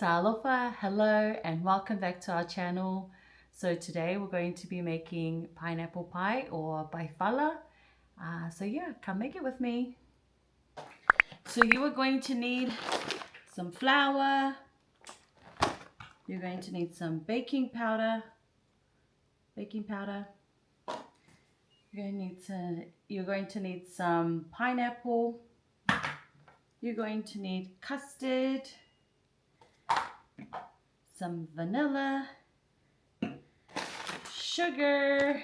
Alofa, hello and welcome back to our channel. So today we're going to be making pineapple pie or paifala. So yeah, come make it with me. So you are going to need some flour. You're going to need some baking powder. You're going to need some pineapple. You're going to need custard, some vanilla, sugar,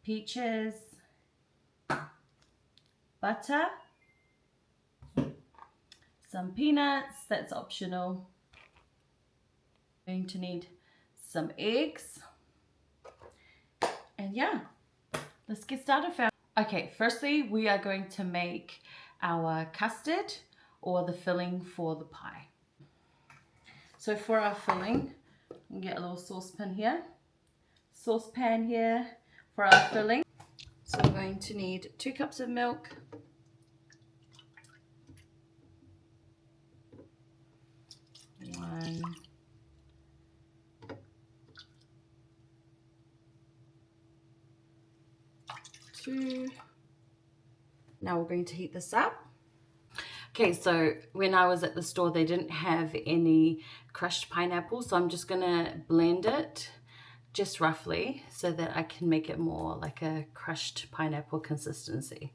peaches, butter, some peanuts, that's optional. You're going to need some eggs. And yeah, let's get started. Okay, firstly, we are going to make our custard or the filling for the pie. So for our filling, we'll get a little saucepan here for our filling. So we're going to need 2 cups of milk, 1, 2. Now we're going to heat this up. Okay, so when I was at the store, they didn't have any crushed pineapple, so I'm just gonna blend it just roughly so that I can make it more like a crushed pineapple consistency.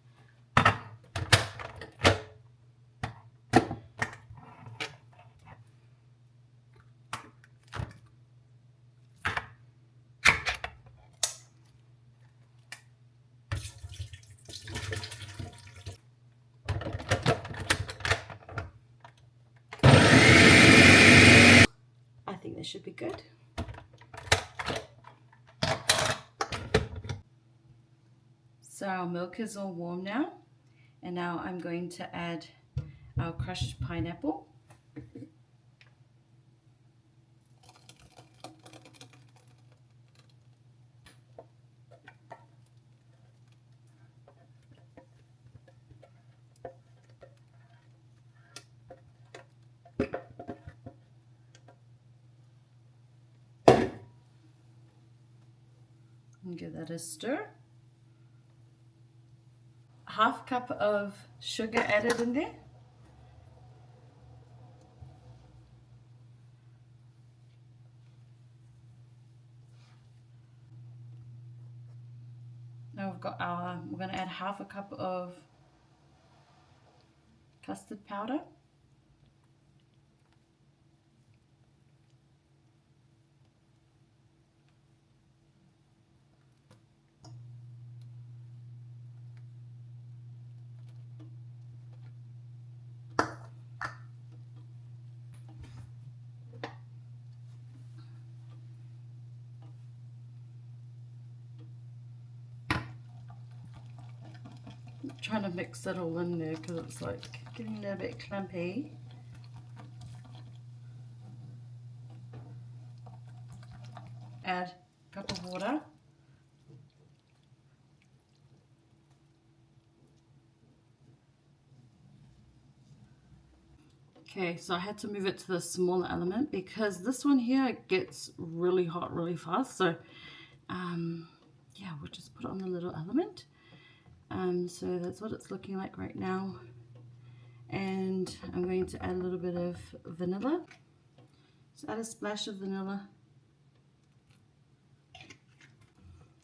I think this should be good. So our milk is all warm now, and now I'm going to add our crushed pineapple. And give that a stir. Half cup of sugar added in there. Now we've got we're going to add half a cup of custard powder. I'm trying to mix it all in there because it's like getting a bit clumpy. Add a cup of water. Okay, so I had to move it to the smaller element because this one here gets really hot really fast. So yeah, we'll just put it on the little element. So that's what it's looking like right now. And I'm going to add a little bit of vanilla. Just add a splash of vanilla.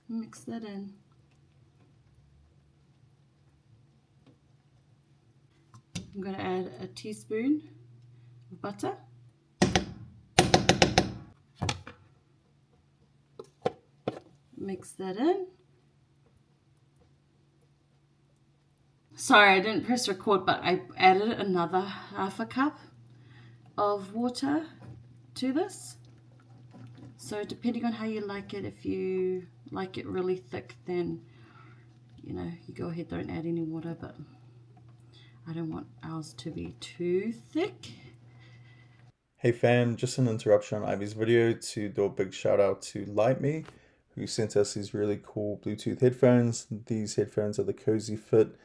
Mix that in. I'm going to add a teaspoon of butter. Mix that in. Sorry, I didn't press record, but I added another half a cup of water to this. So depending on how you like it, if you like it really thick, then you know, you go ahead, don't add any water, but I don't want ours to be too thick. Hey fam, just an interruption on Ivy's video to do a big shout out to lytmi, who sent us these really cool Bluetooth headphones. These headphones are the Cozy Fit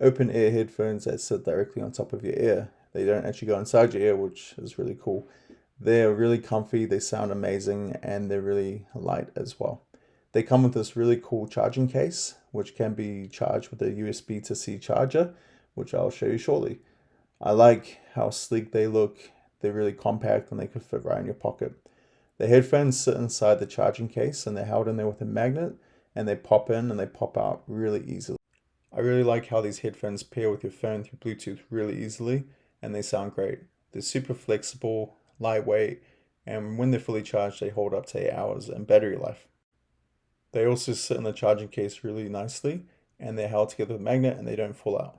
open ear headphones that sit directly on top of your ear. They don't actually go inside your ear, which is really cool. They're really comfy, they sound amazing, and they're really light as well. They come with this really cool charging case, which can be charged with a USB to C charger, which I'll show you shortly. I like how sleek they look. They're really compact and they can fit right in your pocket. The headphones sit inside the charging case and they're held in there with a magnet, and they pop in and they pop out really easily. I really like how these headphones pair with your phone through Bluetooth really easily, and they sound great. They're super flexible, lightweight, and when they're fully charged, they hold up to 8 hours in battery life. They also sit in the charging case really nicely, and they're held together with a magnet and they don't fall out.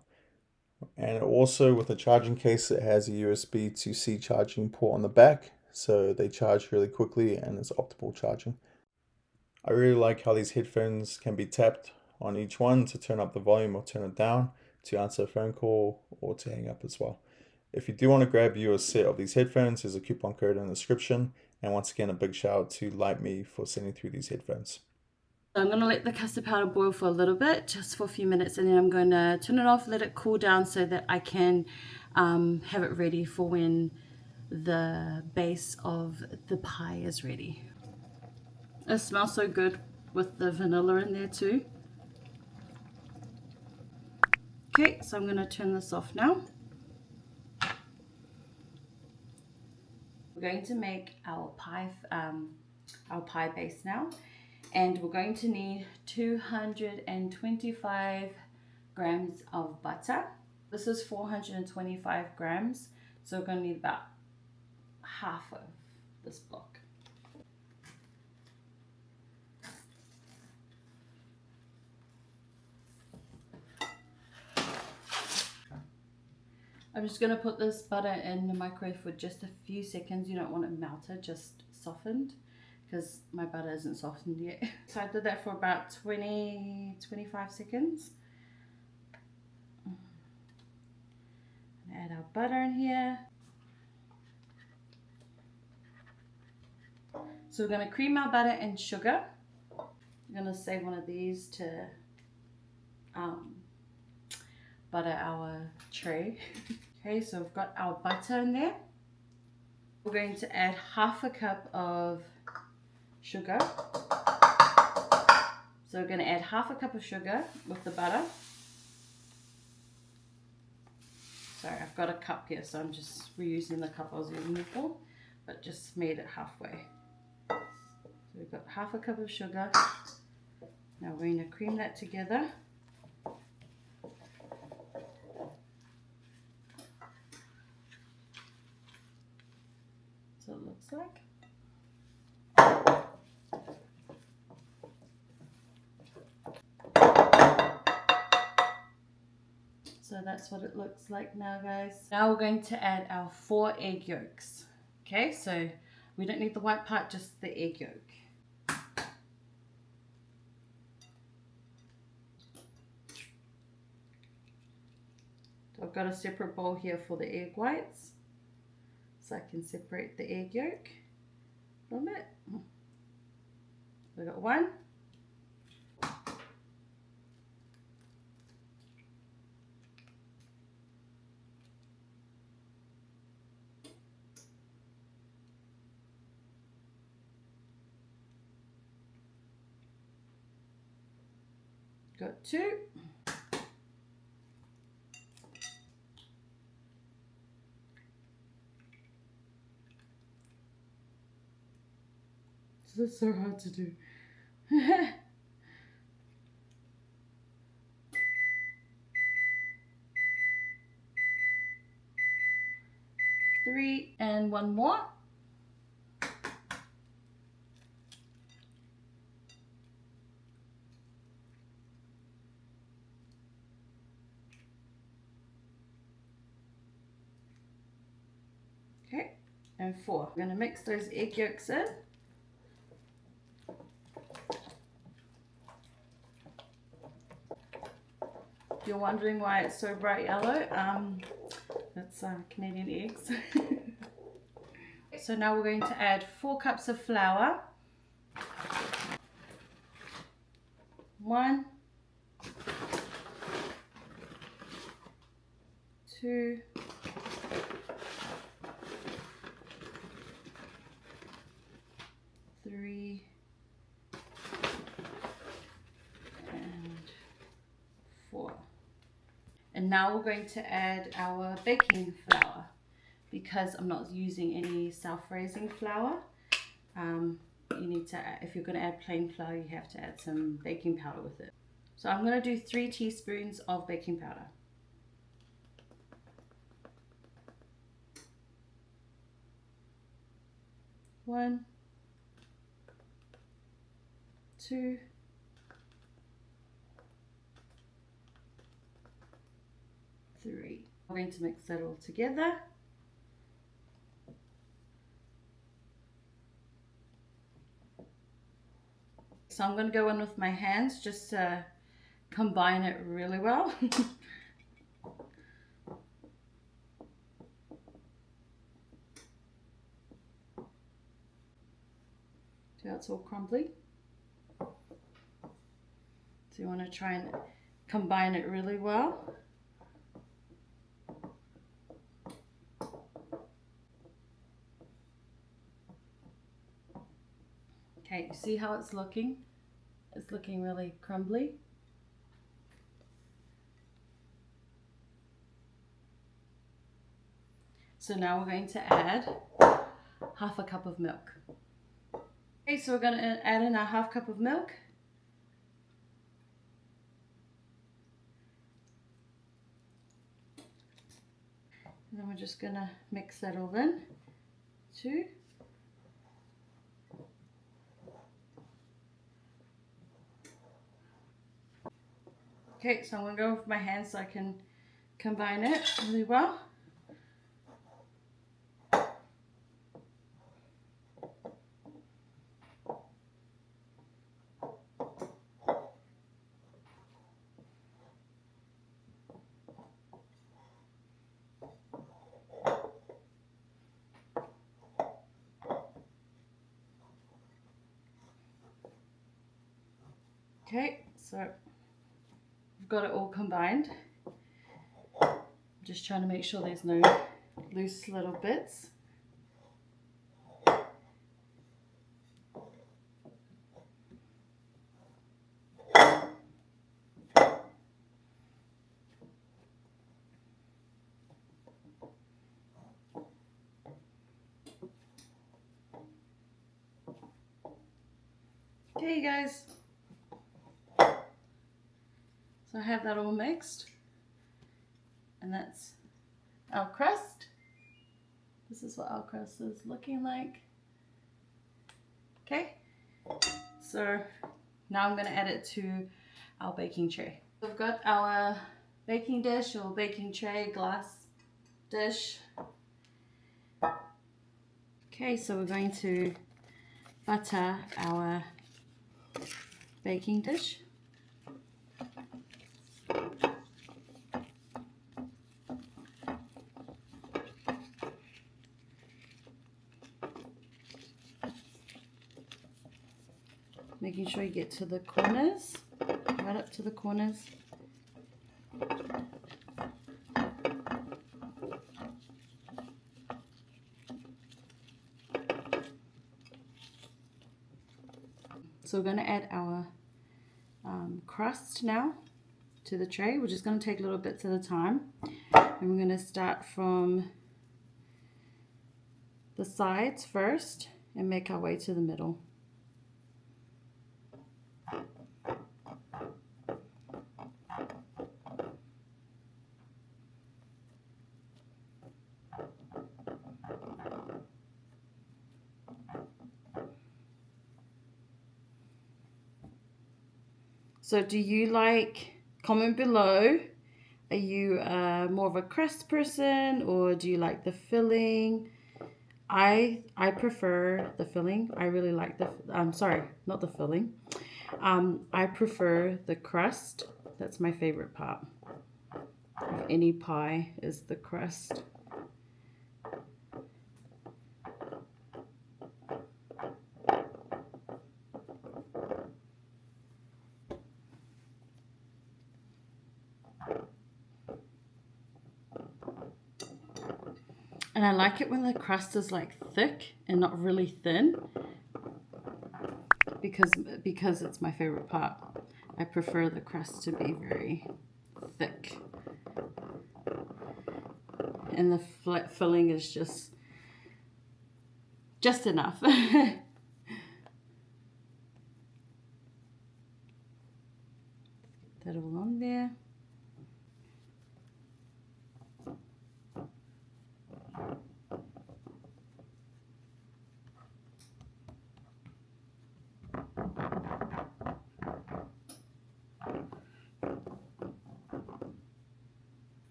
And also with the charging case, it has a USB to C charging port on the back, so they charge really quickly and it's optimal charging. I really like how these headphones can be tapped on each one to turn up the volume or turn it down, to answer a phone call or to hang up as well. If you do want to grab you a set of these headphones, there's a coupon code in the description. And once again, a big shout out to lytmi for sending through these headphones. I'm going to let the custard powder boil for a little bit, just for a few minutes, and then I'm going to turn it off, let it cool down so that I can have it ready for when the base of the pie is ready. It smells so good with the vanilla in there too. Okay, so I'm going to turn this off now. We're going to make our pie base now, and we're going to need 225 grams of butter. This is 425 grams, so we're going to need about half of this block. I'm just going to put this butter in the microwave for just a few seconds. You don't want it melted, just softened, because my butter isn't softened yet. So I did that for about 20-25 seconds. Add our butter in here. So we're going to cream our butter and sugar. I'm going to save one of these to butter our tray. Okay, so we've got our butter in there. We're going to add half a cup of sugar. So we're going to add half a cup of sugar with the butter. Sorry, I've got a cup here, so I'm just reusing the cup I was using before, but just made it halfway. So we've got half a cup of sugar. Now we're going to cream that together. So it looks like. So that's what it looks like now, guys. Now we're going to add our 4 egg yolks. Okay, so we don't need the white part, just the egg yolk. So I've got a separate bowl here for the egg whites, so I can separate the egg yolk from it. We got 1. Got 2. This is so hard to do. 3 and 1 more. Okay, and 4. I'm going to mix those egg yolks in. If you're wondering why it's so bright yellow, that's Canadian eggs. So now we're going to add 4 cups of flour. 1, 2, And now we're going to add our baking flour, because I'm not using any self-raising flour. You need to, if you're going to add plain flour, you have to add some baking powder with it. So I'm going to do 3 teaspoons of baking powder. One, 2, 3. I'm going to mix that all together. So I'm going to go in with my hands just to combine it really well. See how it's all crumbly? So you want to try and combine it really well. Okay, see how it's looking? It's looking really crumbly. So now we're going to add half a cup of milk. Okay, so we're going to add in our half cup of milk. And then we're just going to mix that all in too. Okay, so I'm going to go with my hands so I can combine it really well. Okay, so I've got it all combined. I'm just trying to make sure there's no loose little bits. Okay, you guys. So I have that all mixed. And that's our crust. This is what our crust is looking like. Okay. So now I'm going to add it to our baking tray. So I've got our baking dish or baking tray, glass dish. Okay, so we're going to butter our baking dish. Making sure you get to the corners, right up to the corners. So we're going to add our crust now to the tray. We're just going to take little bits at a time. And we're going to start from the sides first and make our way to the middle. So do you like, comment below, are you more of a crust person or do you like the filling? I prefer the filling. I really like the, I'm sorry, not the filling. I prefer the crust. That's my favorite part of any pie is the crust. And I like it when the crust is like thick and not really thin because it's my favorite part. I prefer the crust to be very thick. and the filling is just enough. That all on there.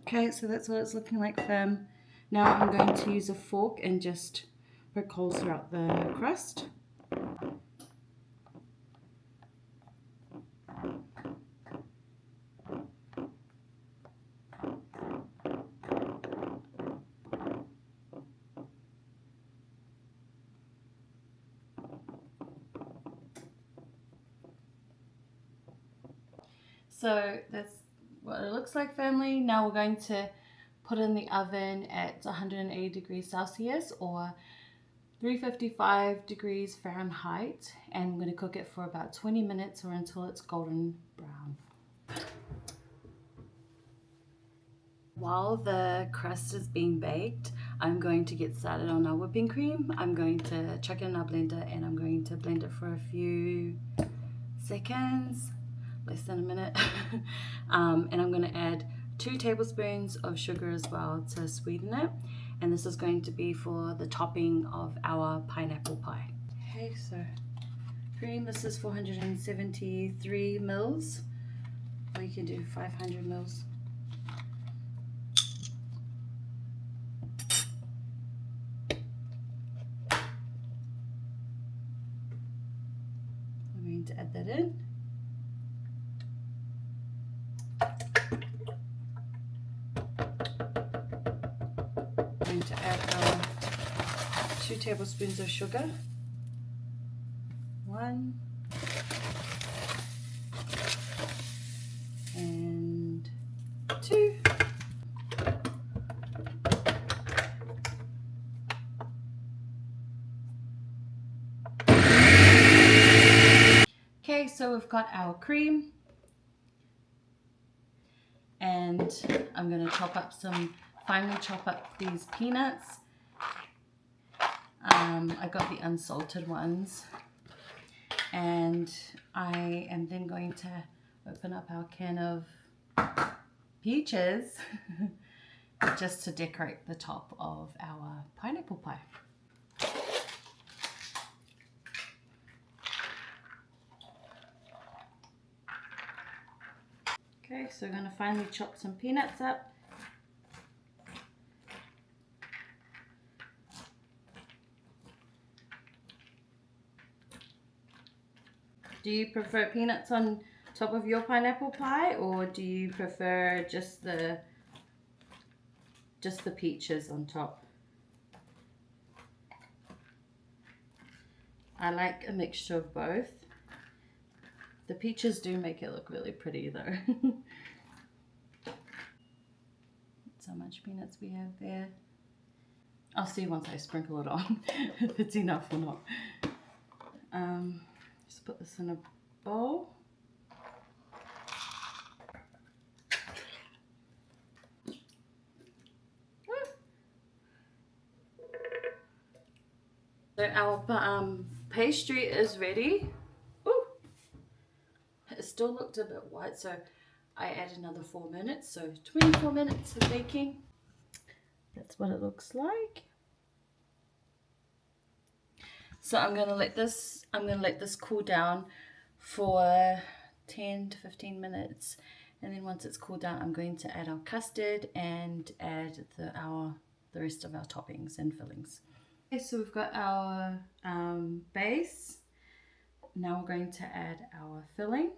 Okay, so that's what it's looking like firm. Now I'm going to use a fork and just poke holes throughout the crust. So that's what it looks like, family. Now we're going to put in the oven at 180 degrees Celsius or 355 degrees Fahrenheit, and I'm going to cook it for about 20 minutes or until it's golden brown. While the crust is being baked, I'm going to get started on our whipping cream. I'm going to chuck it in our blender and I'm going to blend it for a few seconds, less than a minute. And I'm going to add 2 tablespoons of sugar as well to sweeten it. And this is going to be for the topping of our pineapple pie. Okay, so cream, this is 473 mils, or you can do 500 mils. I'm going to add that in. I'm going to add our 2 tablespoons of sugar. 1 and 2. Okay, so we've got our cream, and I'm going to finely chop up these peanuts. I got the unsalted ones, and I am then going to open up our can of peaches just to decorate the top of our pineapple pie. Okay, so we're going to finally chop some peanuts up. Do you prefer peanuts on top of your pineapple pie, or do you prefer just the peaches on top? I like a mixture of both. The peaches do make it look really pretty though. That's how much peanuts we have there. I'll see once I sprinkle it on if it's enough or not. Just put this in a bowl. So our pastry is ready. Ooh. It still looked a bit white, so I add another 4 minutes, so 24 minutes of baking. That's what it looks like. So I'm gonna let this cool down for 10 to 15 minutes, and then once it's cooled down, I'm going to add our custard and add the rest of our toppings and fillings. Okay, so we've got our base. Now we're going to add our filling.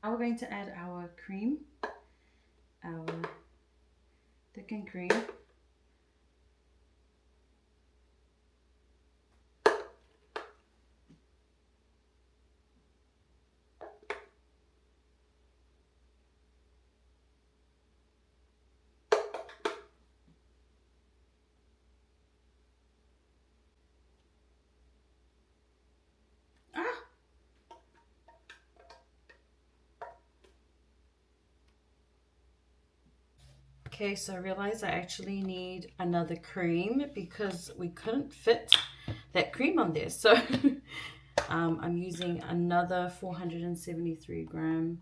Now we're going to add our cream, our thickened cream. Okay, so I realized I actually need another cream because we couldn't fit that cream on there. So I'm using another 473 gram,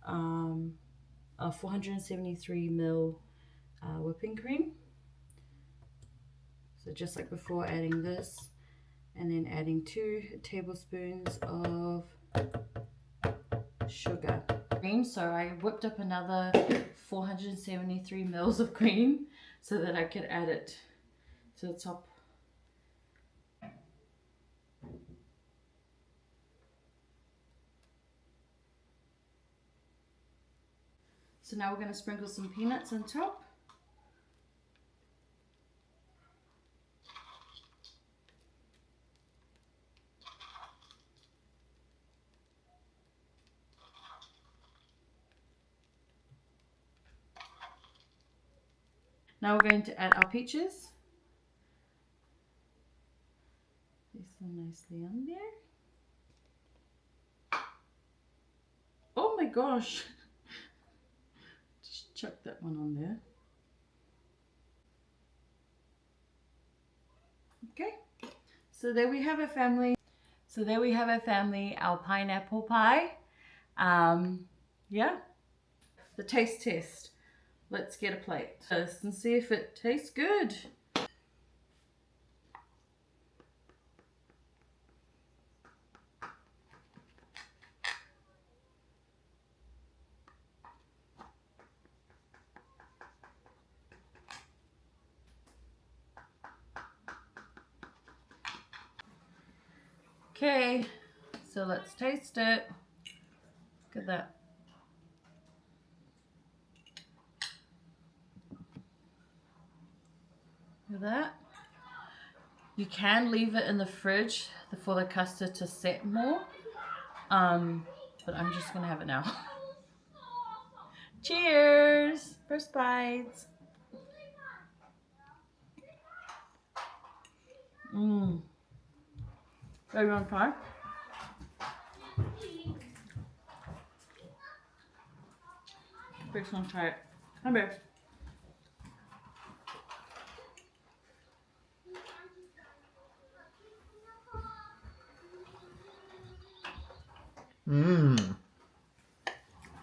473 ml whipping cream. So just like before, adding this and then adding 2 tablespoons of sugar. So I whipped up another 473 mils of cream so that I could add it to the top. So now we're going to sprinkle some peanuts on top. Now we're going to add our peaches. Place them nicely on there. Oh my gosh! Just chuck that one on there. Okay, so there we have a family. Our pineapple pie. Yeah, the taste test. Let's get a plate first and see if it tastes good. Okay, so let's taste it. Look at that. Look at that. You can leave it in the fridge for the custard to set more, but I'm just gonna have it now. Cheers! First bites. So you want to try? Bear's gonna try it. Hi, Bear.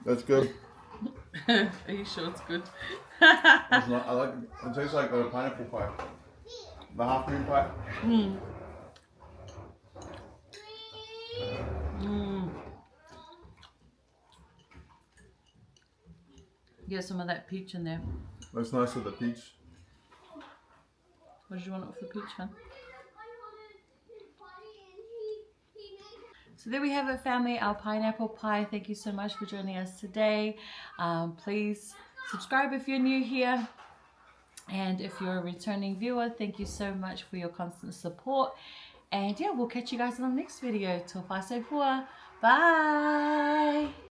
That's good. Are you sure it's good? It's not, I like it. Tastes like a pineapple pie. The half moon pie. Get some of that peach in there. That's nice with the peach. What did you want with the peach, huh? So there we have it, family, our pineapple pie. Thank you so much for joining us today. Please subscribe if you're new here. And if you're a returning viewer, thank you so much for your constant support. And yeah, we'll catch you guys in the next video. Till fa se pua. Bye!